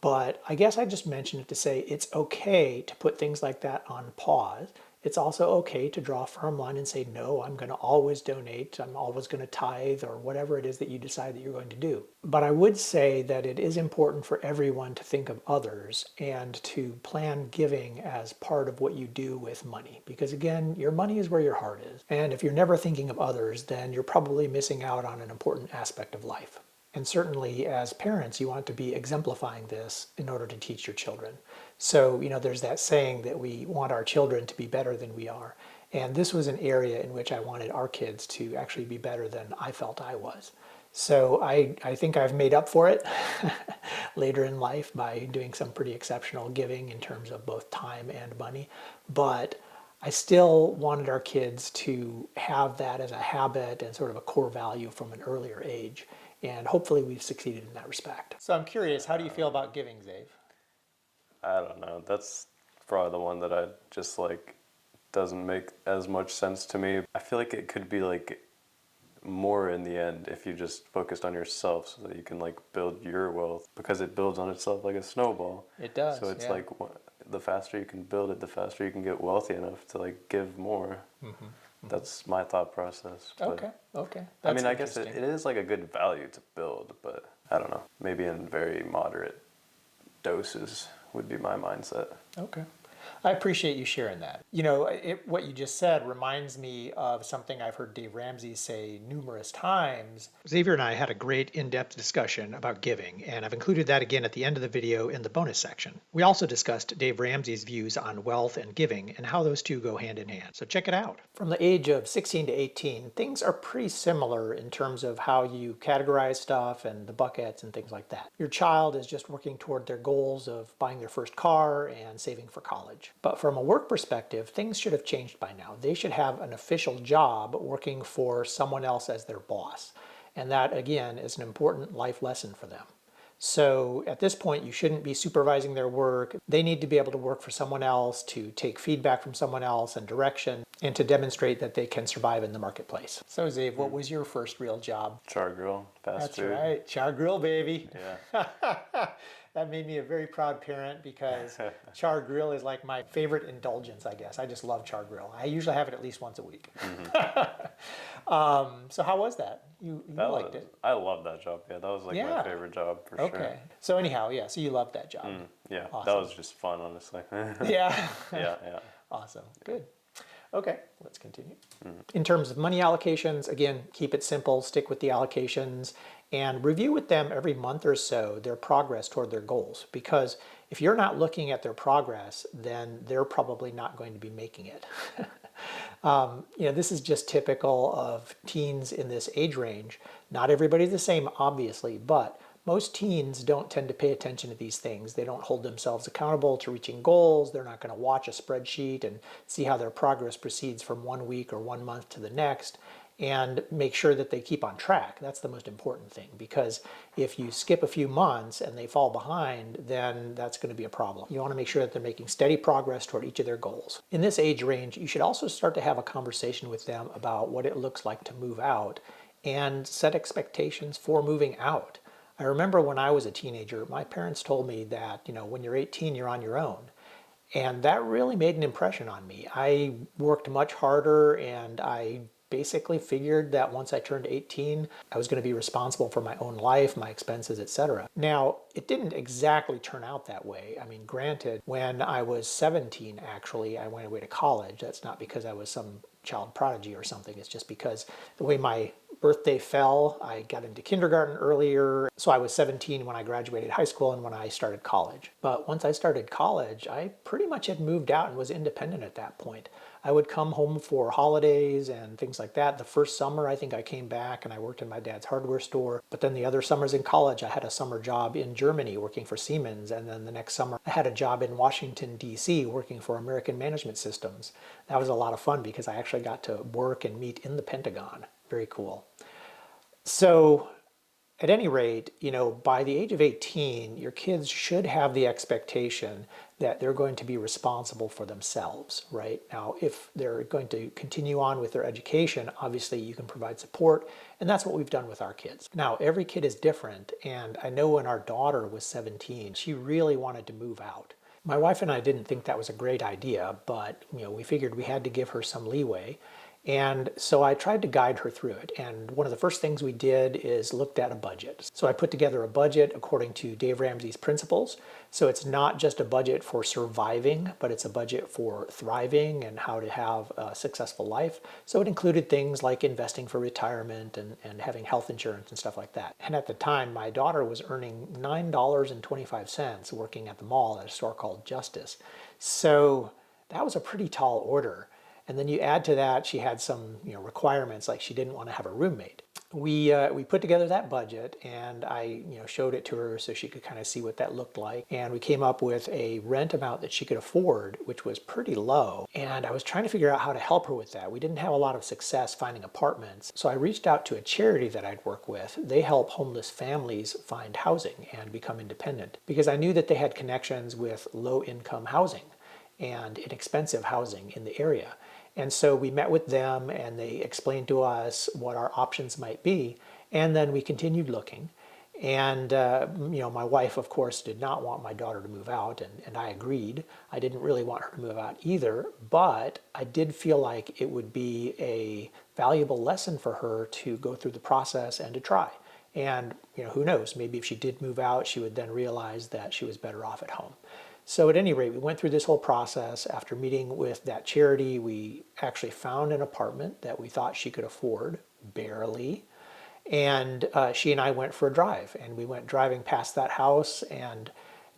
[SPEAKER 1] But I guess I just mentioned it to say it's okay to put things like that on pause It's also okay to draw a firm line and say, no, I'm going to always donate. I'm always going to tithe or whatever it is that you decide that you're going to do. But I would say that it is important for everyone to think of others and to plan giving as part of what you do with money. Because again, your money is where your heart is. And if you're never thinking of others, then you're probably missing out on an important aspect of life. And certainly as parents, you want to be exemplifying this in order to teach your children. So, there's that saying that we want our children to be better than we are. And this was an area in which I wanted our kids to actually be better than I felt I was. So I think I've made up for it later in life by doing some pretty exceptional giving in terms of both time and money. But I still wanted our kids to have that as a habit and sort of a core value from an earlier age. And hopefully we've succeeded in that respect. So I'm curious, how do you feel about giving, Zave?
[SPEAKER 2] I don't know. That's probably the one that I just like doesn't make as much sense to me. I feel like it could be like more in the end if you just focused on yourself so that you can like build your wealth, because it builds on itself like a snowball.
[SPEAKER 1] It does.
[SPEAKER 2] So it's
[SPEAKER 1] yeah.
[SPEAKER 2] like the faster you can build it, the faster you can get wealthy enough to like give more. That's my thought process. But,
[SPEAKER 1] Okay.
[SPEAKER 2] I mean, I guess it is like a good value to build, but I don't know. Maybe in very moderate doses would be my mindset.
[SPEAKER 1] Okay. I appreciate you sharing that. What you just said reminds me of something I've heard Dave Ramsey say numerous times. Xavier and I had a great in-depth discussion about giving, and I've included that again at the end of the video in the bonus section. We also discussed Dave Ramsey's views on wealth and giving and how those two go hand in hand. So check it out. From the age of 16 to 18, things are pretty similar in terms of how you categorize stuff and the buckets and things like that. Your child is just working toward their goals of buying their first car and saving for college. But from a work perspective, things should have changed by now. They should have an official job working for someone else as their boss. And that, again, is an important life lesson for them. So at this point, you shouldn't be supervising their work. They need to be able to work for someone else, to take feedback from someone else and direction, and to demonstrate that they can survive in the marketplace. So, Zave, what was your first real job?
[SPEAKER 2] Char grill, fast food.
[SPEAKER 1] That's right, char grill, baby.
[SPEAKER 2] Yeah.
[SPEAKER 1] That made me a very proud parent because char grill is like my favorite indulgence, I guess. I just love char grill. I usually have it at least once a week. So how was that? You liked it?
[SPEAKER 2] I loved that job. Yeah, that was like my favorite job for sure.
[SPEAKER 1] Okay. So anyhow, so you loved that job.
[SPEAKER 2] Yeah,
[SPEAKER 1] awesome.
[SPEAKER 2] That was just fun, honestly.
[SPEAKER 1] Yeah.
[SPEAKER 2] Yeah.
[SPEAKER 1] Awesome. Good. Okay, let's continue. In terms of money allocations, again, keep it simple, stick with the allocations, and review with them every month or so their progress toward their goals. Because if you're not looking at their progress, then they're probably not going to be making it. This is just typical of teens in this age range. Not everybody's the same, obviously, but most teens don't tend to pay attention to these things. They don't hold themselves accountable to reaching goals. They're not going to watch a spreadsheet and see how their progress proceeds from 1 week or 1 month to the next and make sure that they keep on track. That's the most important thing, because if you skip a few months and they fall behind, then that's going to be a problem. You want to make sure that they're making steady progress toward each of their goals. In this age range, you should also start to have a conversation with them about what it looks like to move out and set expectations for moving out. I remember when I was a teenager, my parents told me that, when you're 18, you're on your own. And that really made an impression on me. I worked much harder, and I basically figured that once I turned 18, I was going to be responsible for my own life, my expenses, etc. Now, it didn't exactly turn out that way. I mean, granted, when I was 17, actually, I went away to college. That's not because I was some child prodigy or something. It's just because the way my birthday fell, I got into kindergarten earlier. So I was 17 when I graduated high school and when I started college. But once I started college, I pretty much had moved out and was independent at that point. I would come home for holidays and things like that. The first summer, I think I came back and I worked in my dad's hardware store. But then the other summers in college, I had a summer job in Germany working for Siemens. And then the next summer, I had a job in Washington, D.C. working for American Management Systems. That was a lot of fun because I actually got to work and meet in the Pentagon. Very cool. So at any rate, by the age of 18, your kids should have the expectation that they're going to be responsible for themselves, right? Now, if they're going to continue on with their education, obviously you can provide support, and that's what we've done with our kids. Now, every kid is different, and I know when our daughter was 17, she really wanted to move out. My wife and I didn't think that was a great idea, but we figured we had to give her some leeway. And so I tried to guide her through it. And one of the first things we did is looked at a budget. So I put together a budget according to Dave Ramsey's principles. So it's not just a budget for surviving, but it's a budget for thriving and how to have a successful life. So it included things like investing for retirement and having health insurance and stuff like that. And at the time, my daughter was earning $9.25 working at the mall at a store called Justice. So that was a pretty tall order. And then you add to that, she had some requirements, like she didn't want to have a roommate. We put together that budget, and I showed it to her so she could kind of see what that looked like. And we came up with a rent amount that she could afford, which was pretty low. And I was trying to figure out how to help her with that. We didn't have a lot of success finding apartments. So I reached out to a charity that I'd work with. They help homeless families find housing and become independent, because I knew that they had connections with low-income housing and inexpensive housing in the area. And so we met with them and they explained to us what our options might be. And then we continued looking. And my wife, of course, did not want my daughter to move out, and I agreed. I didn't really want her to move out either, but I did feel like it would be a valuable lesson for her to go through the process and to try. And who knows, maybe if she did move out, she would then realize that she was better off at home. So at any rate, we went through this whole process. After meeting with that charity, we actually found an apartment that we thought she could afford, barely. And she and I went for a drive, and we went driving past that house and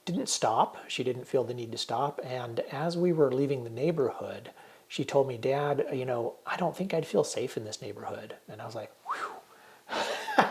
[SPEAKER 1] didn't stop. She didn't feel the need to stop. And as we were leaving the neighborhood, she told me, "Dad, I don't think I'd feel safe in this neighborhood." And I was like, whew.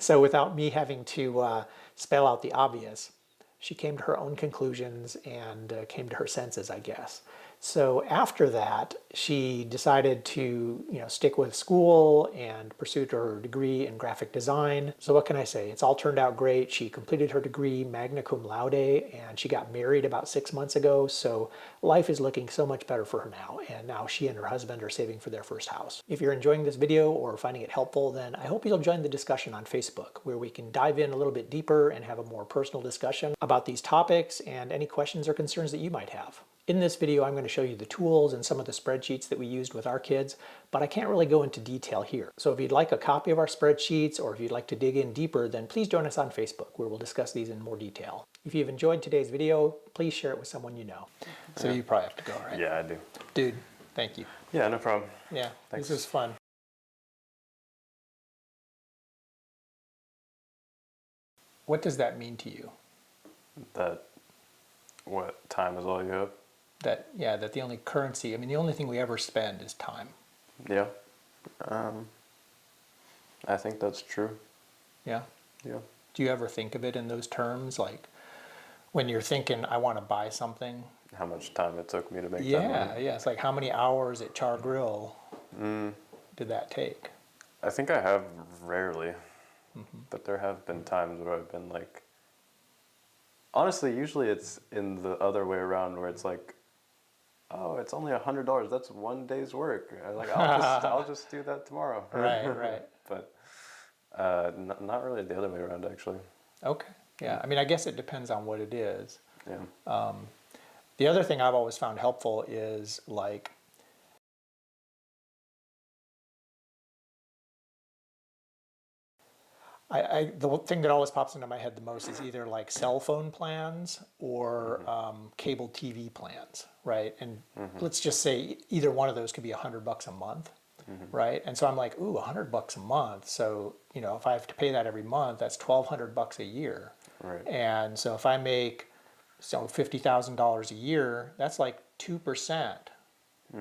[SPEAKER 1] So without me having to spell out the obvious, she came to her own conclusions and came to her senses, I guess. So after that, she decided to stick with school and pursue her degree in graphic design. So what can I say? It's all turned out great. She completed her degree magna cum laude, and she got married about 6 months ago. So life is looking so much better for her now. And now she and her husband are saving for their first house. If you're enjoying this video or finding it helpful, then I hope you'll join the discussion on Facebook, where we can dive in a little bit deeper and have a more personal discussion about these topics and any questions or concerns that you might have. In this video, I'm going to show you the tools and some of the spreadsheets that we used with our kids, but I can't really go into detail here. So if you'd like a copy of our spreadsheets, or if you'd like to dig in deeper, then please join us on Facebook, where we'll discuss these in more detail. If you've enjoyed today's video, please share it with someone you know. So you probably have to go, right?
[SPEAKER 2] Yeah, I do.
[SPEAKER 1] Dude, thank you.
[SPEAKER 2] Yeah, no problem.
[SPEAKER 1] Yeah,
[SPEAKER 2] Thanks.
[SPEAKER 1] This is fun. What does that mean to you?
[SPEAKER 2] That what, time is all you have?
[SPEAKER 1] That the only currency, the only thing we ever spend is time.
[SPEAKER 2] Yeah. I think that's true.
[SPEAKER 1] Yeah?
[SPEAKER 2] Yeah.
[SPEAKER 1] Do you ever think of it in those terms? Like when you're thinking, I want to buy something?
[SPEAKER 2] How much time it took me to make that money?
[SPEAKER 1] Yeah. It's like how many hours at Char Grill did that take?
[SPEAKER 2] I think I have rarely, but there have been times where I've been like, honestly, usually it's in the other way around, where it's like, oh, it's only $100. That's one day's work. Like I'll just do that tomorrow.
[SPEAKER 1] Right.
[SPEAKER 2] But not really the other way around, actually.
[SPEAKER 1] Okay. Yeah. I guess it depends on what it is.
[SPEAKER 2] Yeah.
[SPEAKER 1] The other thing I've always found helpful is like, the thing that always pops into my head the most is either like cell phone plans or cable TV plans, right? And let's just say either one of those could be $100 a month, right? And so I'm like, ooh, $100 a month. So if I have to pay that every month, that's $1,200 a year.
[SPEAKER 2] Right.
[SPEAKER 1] And so if I make $50,000 a year, that's like 2%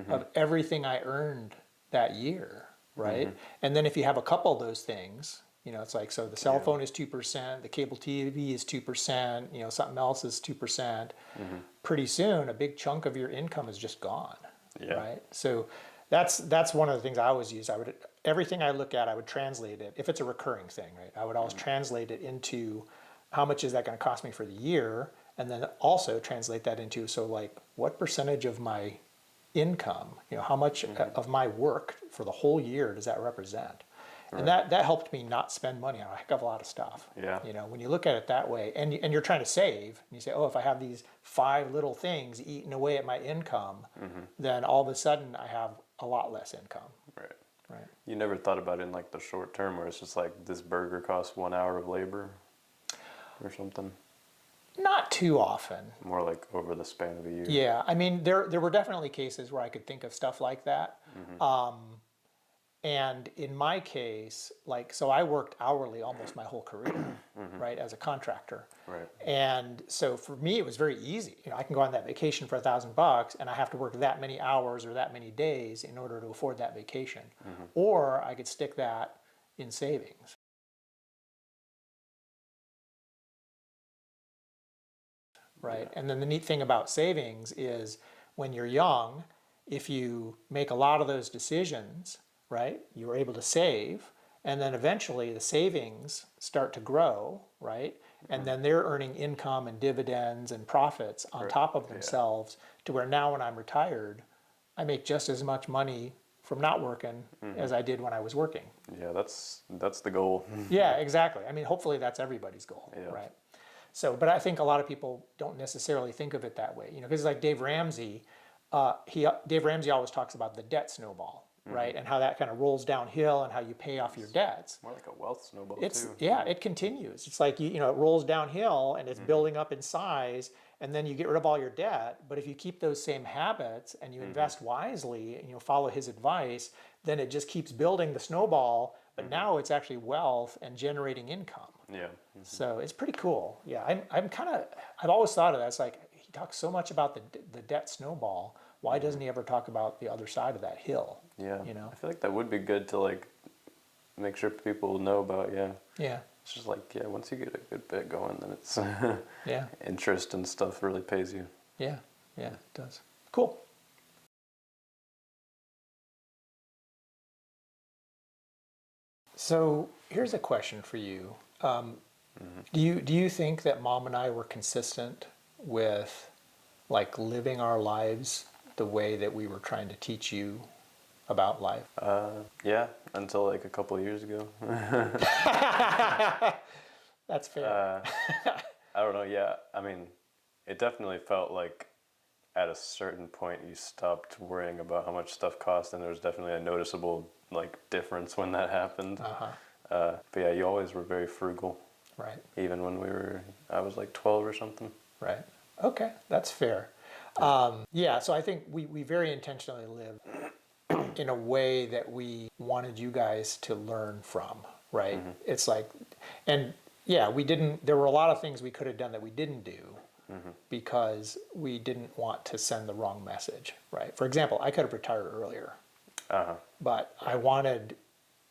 [SPEAKER 1] of everything I earned that year, right? And then if you have a couple of those things, it's like, so the cell phone is 2%, the cable TV is 2%, something else is 2%. Pretty soon, a big chunk of your income is just gone, right? So that's one of the things I always use. Everything I look at, I would translate it. If it's a recurring thing, right? I would always translate it into how much is that going to cost me for the year, and then also translate that into, so like, what percentage of my income, how much of my work for the whole year does that represent? And that helped me not spend money on a heck of a lot of stuff.
[SPEAKER 2] Yeah.
[SPEAKER 1] You know, when you look at it that way, and you're trying to save, and you say, oh, if I have these 5 little things eating away at my income, then all of a sudden I have a lot less income.
[SPEAKER 2] Right.
[SPEAKER 1] Right.
[SPEAKER 2] You never thought about it in like the short term where it's just like this burger costs 1 hour of labor or something?
[SPEAKER 1] Not too often.
[SPEAKER 2] More like over the span of a year.
[SPEAKER 1] Yeah, I mean, there were definitely cases where I could think of stuff like that. And in my case, like, so I worked hourly almost my whole career, right, as a contractor.
[SPEAKER 2] Right.
[SPEAKER 1] And so for me, it was very easy. You know, I can go on that vacation for $1,000 and I have to work that many hours or that many days in order to afford that vacation. Or I could stick that in savings. Right. And then the neat thing about savings is when you're young, if you make a lot of those decisions, right, you're able to save, and then eventually the savings start to grow, right? And then they're earning income and dividends and profits on top of themselves to where now when I'm retired, I make just as much money from not working as I did when I was working.
[SPEAKER 2] Yeah, that's the goal.
[SPEAKER 1] Yeah, exactly. I mean, hopefully that's everybody's goal, right? So, but I think a lot of people don't necessarily think of it that way, you know, because like Dave Ramsey, Dave Ramsey always talks about the debt snowball, right, and how that kind of rolls downhill and how you pay off your debts.
[SPEAKER 2] More like a wealth snowball
[SPEAKER 1] It's
[SPEAKER 2] too.
[SPEAKER 1] yeah, it continues. It's like you know, it rolls downhill and it's building up in size, and then you get rid of all your debt. But if you keep those same habits and you invest wisely and you follow his advice, then it just keeps building the snowball. But now it's actually wealth and generating income.
[SPEAKER 2] Yeah.
[SPEAKER 1] So it's pretty cool. Yeah, I've always thought of that. It's like he talks so much about the debt snowball. Why doesn't he ever talk about the other side of that hill?
[SPEAKER 2] Yeah.
[SPEAKER 1] You know?
[SPEAKER 2] I feel like that would be good to like make sure people know about. Yeah.
[SPEAKER 1] Yeah.
[SPEAKER 2] It's just like, yeah, once you get a good bit going, then it's
[SPEAKER 1] Yeah.
[SPEAKER 2] interest and stuff really pays you.
[SPEAKER 1] Yeah. Yeah, it does. Cool. So here's a question for you. Do you think that Mom and I were consistent with like living our lives the way that we were trying to teach you about life?
[SPEAKER 2] Yeah, until like a couple of years ago.
[SPEAKER 1] That's fair.
[SPEAKER 2] I don't know. Yeah, I mean, it definitely felt like at a certain point you stopped worrying about how much stuff cost, and there was definitely a noticeable like difference when that happened. But yeah, you always were very frugal.
[SPEAKER 1] Right.
[SPEAKER 2] Even when I was like 12 or something.
[SPEAKER 1] Right. Okay, that's fair. Yeah, so I think we very intentionally lived in a way that we wanted you guys to learn from, right? It's like, and yeah, there were a lot of things we could have done that we didn't do because we didn't want to send the wrong message, right? For example, I could have retired earlier, but I wanted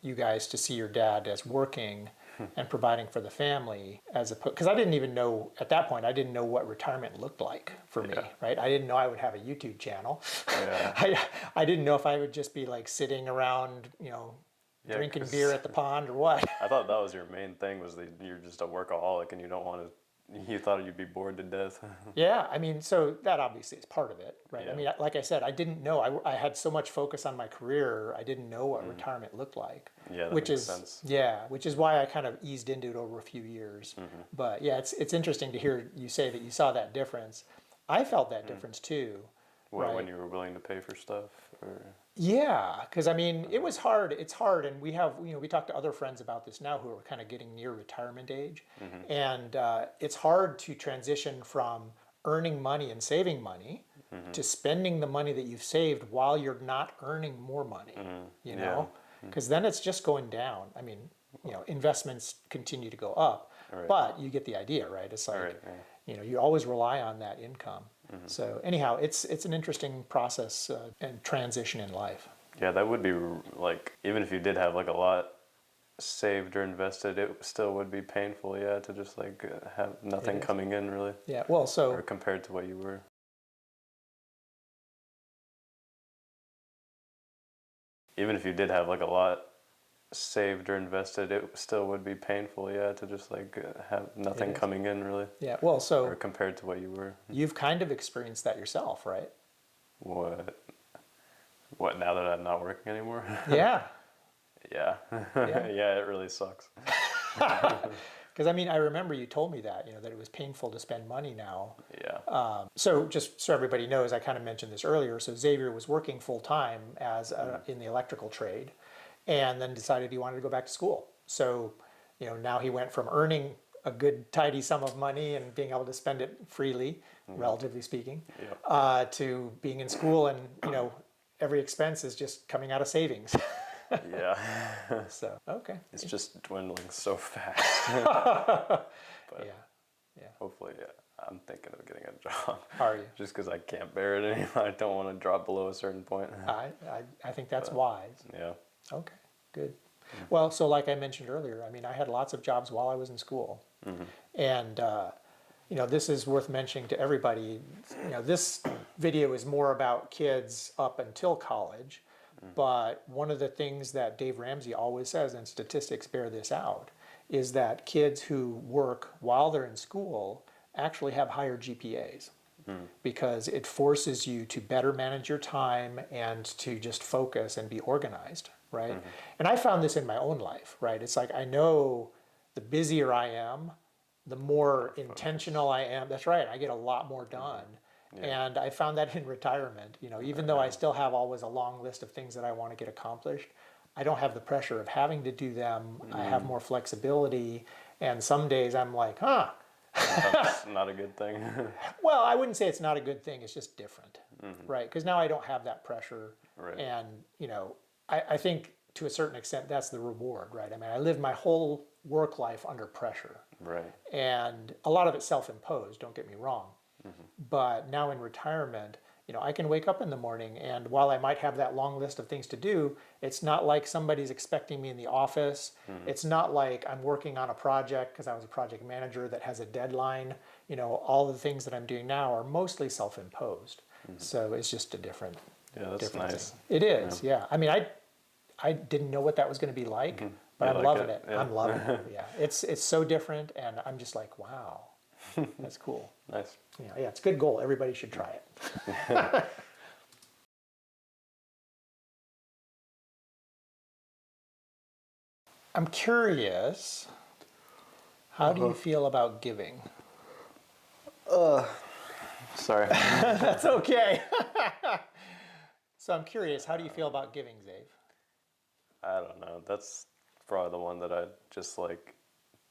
[SPEAKER 1] you guys to see your dad as working and providing for the family because I didn't even know, at that point, I didn't know what retirement looked like for me, right? I didn't know I would have a YouTube channel.
[SPEAKER 2] Yeah.
[SPEAKER 1] I didn't know if I would just be like sitting around, you know, drinking beer at the pond or what.
[SPEAKER 2] I thought that was your main thing, was that you're just a workaholic and you thought you'd be bored to death.
[SPEAKER 1] Yeah, I mean, so that obviously is part of it, right?
[SPEAKER 2] Yeah.
[SPEAKER 1] I mean, like I said, I didn't know. I had so much focus on my career, I didn't know what retirement looked like.
[SPEAKER 2] Yeah, that
[SPEAKER 1] which
[SPEAKER 2] makes
[SPEAKER 1] is
[SPEAKER 2] sense.
[SPEAKER 1] Yeah, which is why I kind of eased into it over a few years. But yeah, it's interesting to hear you say that you saw that difference. I felt that difference too.
[SPEAKER 2] When
[SPEAKER 1] right?
[SPEAKER 2] you were willing to pay for stuff, or
[SPEAKER 1] Yeah, because I mean, it was hard. It's hard, and we have, you know, we talk to other friends about this now who are kind of getting near retirement age, and it's hard to transition from earning money and saving money to spending the money that you've saved while you're not earning more money. You know, because then it's just going down. I mean, you know, investments continue to go up, but you get the idea, right? It's like, you know, you always rely on that income. So anyhow, it's an interesting process and transition in life.
[SPEAKER 2] Yeah, that would be like, even if you did have like a lot saved or invested, it still would be painful, yeah, to just like have nothing coming in really.
[SPEAKER 1] Yeah, well, so
[SPEAKER 2] or compared to what you were. Even if you did have like a lot saved or invested, it still would be painful, yeah, to just like have nothing coming in really.
[SPEAKER 1] Yeah, well, so
[SPEAKER 2] or compared to what you were.
[SPEAKER 1] You've kind of experienced that yourself, right?
[SPEAKER 2] What now that I'm not working anymore?
[SPEAKER 1] Yeah.
[SPEAKER 2] Yeah.
[SPEAKER 1] Yeah.
[SPEAKER 2] Yeah, it really sucks.
[SPEAKER 1] Because I mean, I remember you told me that, that it was painful to spend money now.
[SPEAKER 2] Yeah.
[SPEAKER 1] So just so everybody knows, I kind of mentioned this earlier. So Xavier was working full time as in the electrical trade, and then decided he wanted to go back to school. So, now he went from earning a good tidy sum of money and being able to spend it freely, relatively speaking,
[SPEAKER 2] Yep.
[SPEAKER 1] to being in school and every expense is just coming out of savings.
[SPEAKER 2] Yeah.
[SPEAKER 1] So okay,
[SPEAKER 2] It's just dwindling so fast. But
[SPEAKER 1] yeah, yeah.
[SPEAKER 2] hopefully, yeah, I'm thinking of getting a job.
[SPEAKER 1] Are you?
[SPEAKER 2] Just because I can't bear it anymore. I don't want to drop below a certain point.
[SPEAKER 1] I think that's wise.
[SPEAKER 2] Yeah.
[SPEAKER 1] Okay, good. Well, so like I mentioned earlier, I mean, I had lots of jobs while I was in school, and this is worth mentioning to everybody. This video is more about kids up until college, but one of the things that Dave Ramsey always says, and statistics bear this out, is that kids who work while they're in school actually have higher GPAs because it forces you to better manage your time and to just focus and be organized, right? And I found this in my own life, right? It's like I know the busier I am, the more intentional I am. That's right, I get a lot more done.
[SPEAKER 2] Yeah.
[SPEAKER 1] And I found that in retirement, even though I still have always a long list of things that I want to get accomplished, I don't have the pressure of having to do them. I have more flexibility. And some days I'm like,
[SPEAKER 2] That's not a good thing.
[SPEAKER 1] well, I wouldn't say it's not a good thing. It's just different, right? Because now I don't have that pressure,
[SPEAKER 2] Right.
[SPEAKER 1] and I think to a certain extent that's the reward, right? I mean, I lived my whole work life under pressure,
[SPEAKER 2] Right.
[SPEAKER 1] and a lot of it self-imposed. Don't get me wrong, but now in retirement, I can wake up in the morning, and while I might have that long list of things to do, it's not like somebody's expecting me in the office. It's not like I'm working on a project because I was a project manager that has a deadline. All the things that I'm doing now are mostly self-imposed. So it's just a different,
[SPEAKER 2] Yeah, that's
[SPEAKER 1] different
[SPEAKER 2] nice.
[SPEAKER 1] thing. It is, yeah. I mean, I didn't know what that was going to be like, but
[SPEAKER 2] You
[SPEAKER 1] I'm
[SPEAKER 2] like
[SPEAKER 1] loving
[SPEAKER 2] it?
[SPEAKER 1] it.
[SPEAKER 2] Yeah.
[SPEAKER 1] I'm loving it. Yeah, it's so different, and I'm just like, wow, that's cool.
[SPEAKER 2] Nice.
[SPEAKER 1] Yeah, it's a good goal. Everybody should try it. I'm curious, how do you feel about giving?
[SPEAKER 2] Sorry.
[SPEAKER 1] That's okay. So I'm curious, how do you feel about giving, Zave?
[SPEAKER 2] I don't know. That's probably the one that I just like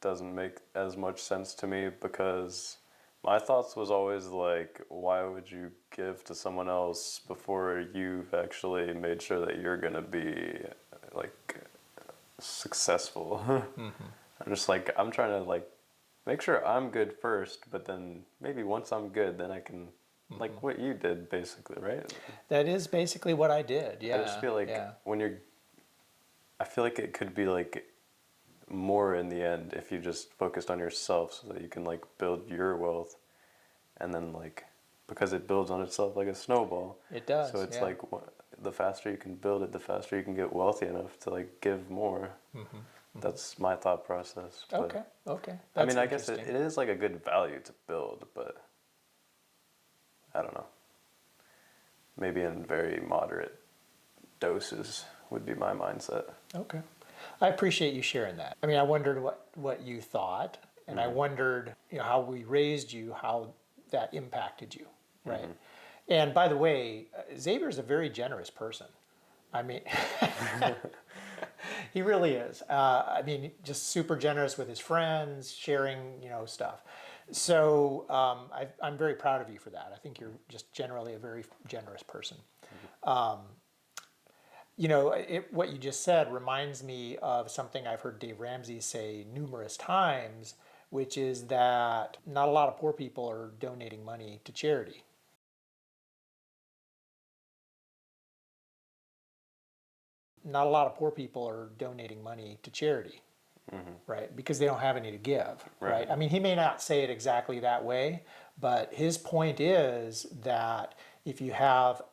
[SPEAKER 2] doesn't make as much sense to me because my thoughts was always like, why would you give to someone else before you've actually made sure that you're gonna be like successful? I'm just like I'm trying to like make sure I'm good first, but then maybe once I'm good, then I can like what you did basically, right?
[SPEAKER 1] That is basically what I did. Yeah.
[SPEAKER 2] I just feel like
[SPEAKER 1] yeah.
[SPEAKER 2] when you're I feel like it could be like more in the end if you just focused on yourself so that you can like build your wealth and then like because it builds on itself like a snowball.
[SPEAKER 1] It does.
[SPEAKER 2] So it's
[SPEAKER 1] yeah.
[SPEAKER 2] like the faster you can build it, the faster you can get wealthy enough to like give more. That's my thought process. But,
[SPEAKER 1] Okay. Okay.
[SPEAKER 2] I
[SPEAKER 1] That's
[SPEAKER 2] mean, I guess it
[SPEAKER 1] interesting.
[SPEAKER 2] is like a good value to build, but I don't know. Maybe in very moderate doses would be my mindset.
[SPEAKER 1] Okay. I appreciate you sharing that. I mean, I wondered what you thought, and I wondered, how we raised you, how that impacted you, right? And by the way, Xavier is a very generous person. I mean, he really is. I mean, just super generous with his friends, sharing, stuff. So I'm very proud of you for that. I think you're just generally a very generous person. What you just said reminds me of something I've heard Dave Ramsey say numerous times, which is that not a lot of poor people are donating money to charity. Not a lot of poor people are donating money to charity, right? Because they don't have any to give, right? I mean, he may not say it exactly that way, but his point is that if you have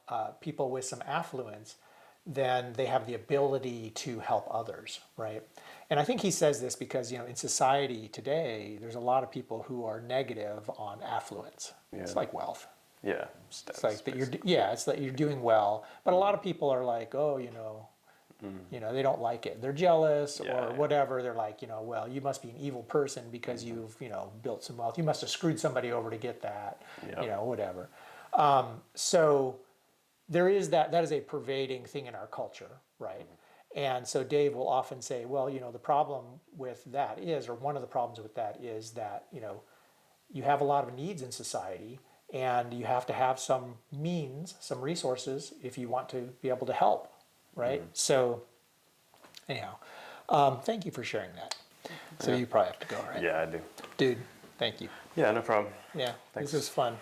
[SPEAKER 1] people with some affluence, then they have the ability to help others, right? And I think he says this because, in society today, there's a lot of people who are negative on affluence.
[SPEAKER 2] Yeah.
[SPEAKER 1] It's like wealth.
[SPEAKER 2] Yeah.
[SPEAKER 1] It's like that it's that you're doing well, but a lot of people are like, oh, You know, they don't like it. They're jealous
[SPEAKER 2] Yeah,
[SPEAKER 1] or
[SPEAKER 2] yeah.
[SPEAKER 1] whatever. They're like, you know, well, you must be an evil person because you've, you know, built some wealth. You must have screwed somebody over to get that,
[SPEAKER 2] Yep.
[SPEAKER 1] you know, whatever. So there is that is a pervading thing in our culture, right? And so Dave will often say, well, you know, the problem with that is, or one of the problems with that is that, you know, you have a lot of needs in society and you have to have some means, some resources if you want to be able to help, right? So anyhow, thank you for sharing that. So
[SPEAKER 2] Yeah.
[SPEAKER 1] you probably have to go, right?
[SPEAKER 2] Yeah, I do.
[SPEAKER 1] Dude, thank you.
[SPEAKER 2] Yeah, no problem.
[SPEAKER 1] Yeah,
[SPEAKER 2] Thanks.
[SPEAKER 1] this is fun.